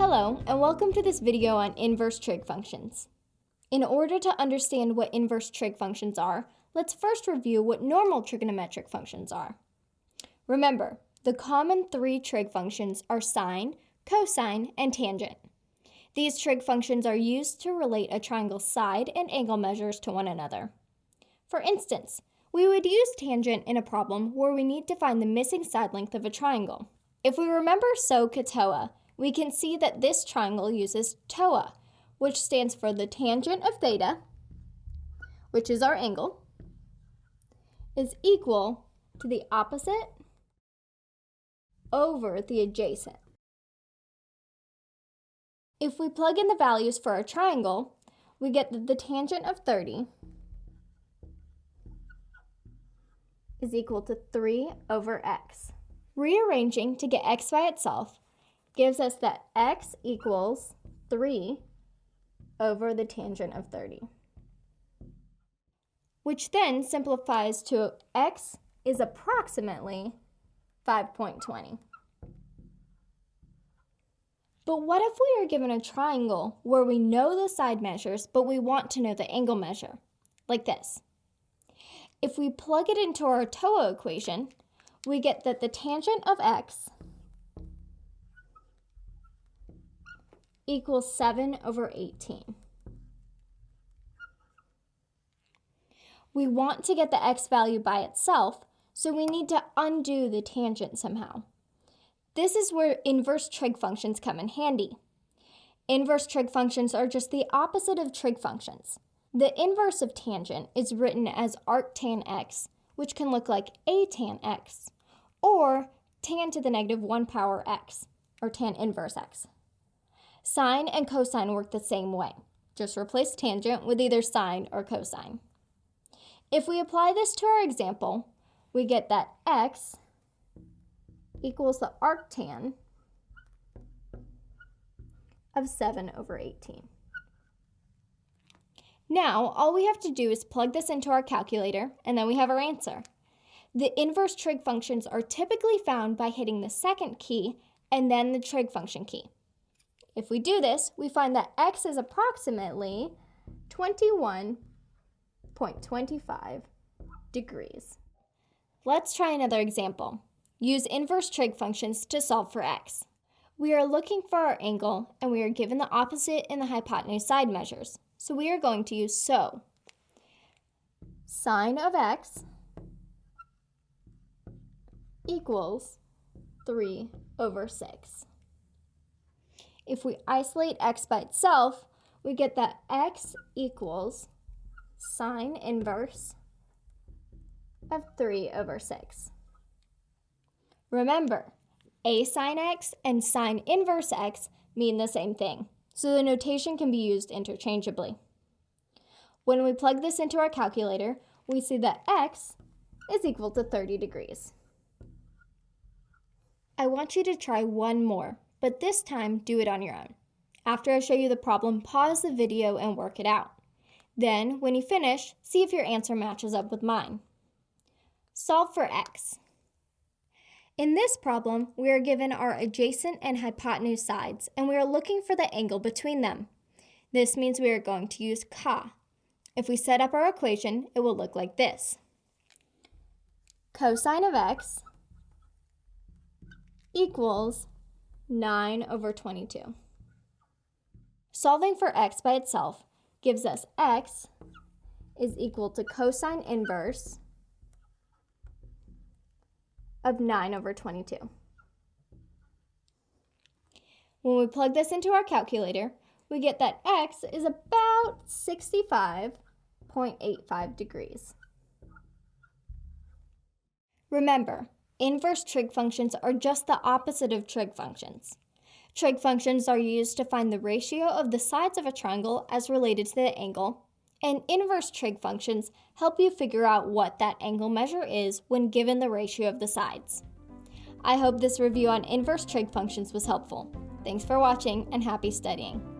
Hello, and welcome to this video on inverse trig functions. In order to understand what inverse trig functions are, let's first review what normal trigonometric functions are. Remember, the common three trig functions are sine, cosine, and tangent. These trig functions are used to relate a triangle's side and angle measures to one another. For instance, we would use tangent in a problem where we need to find the missing side length of a triangle. If we remember SOHCAHTOA, we can see that this triangle uses TOA, which stands for the tangent of theta, which is our angle, is equal to the opposite over the adjacent. If we plug in the values for our triangle, we get that the tangent of 30 is equal to 3 over x. Rearranging to get x by itself gives us that x equals 3 over the tangent of 30, which then simplifies to x is approximately 5.20. But what if we are given a triangle where we know the side measures, but we want to know the angle measure, like this? If we plug it into our TOA equation, we get that the tangent of x equals 7 over 18. We want to get the x value by itself, so we need to undo the tangent somehow. This is where inverse trig functions come in handy. Inverse trig functions are just the opposite of trig functions. The inverse of tangent is written as arctan x, which can look like a tan x, or tan to the negative 1 power x, or tan inverse x. Sine and cosine work the same way. Just replace tangent with either sine or cosine. If we apply this to our example, we get that x equals the arctan of 7 over 18. Now, all we have to do is plug this into our calculator, and then we have our answer. The inverse trig functions are typically found by hitting the second key and then the trig function key. If we do this, we find that x is approximately 21.25 degrees. Let's try another example. Use inverse trig functions to solve for x. We are looking for our angle, and we are given the opposite and the hypotenuse side measures. So we are going to use SOH. Sine of x equals 3 over 6. If we isolate x by itself, we get that x equals sine inverse of 3 over 6. Remember, a sine x and sine inverse x mean the same thing, so the notation can be used interchangeably. When we plug this into our calculator, we see that x is equal to 30 degrees. I want you to try one more, but this time do it on your own. After I show you the problem, pause the video and work it out. Then, when you finish, see if your answer matches up with mine. Solve for x. In this problem, we are given our adjacent and hypotenuse sides, and we are looking for the angle between them. This means we are going to use CA. If we set up our equation, it will look like this. Cosine of x equals 9 over 22. Solving for x by itself gives us x is equal to cosine inverse of 9 over 22. When we plug this into our calculator, we get that x is about 65.85 degrees. Remember, inverse trig functions are just the opposite of trig functions. Trig functions are used to find the ratio of the sides of a triangle as related to the angle, and inverse trig functions help you figure out what that angle measure is when given the ratio of the sides. I hope this review on inverse trig functions was helpful. Thanks for watching and happy studying.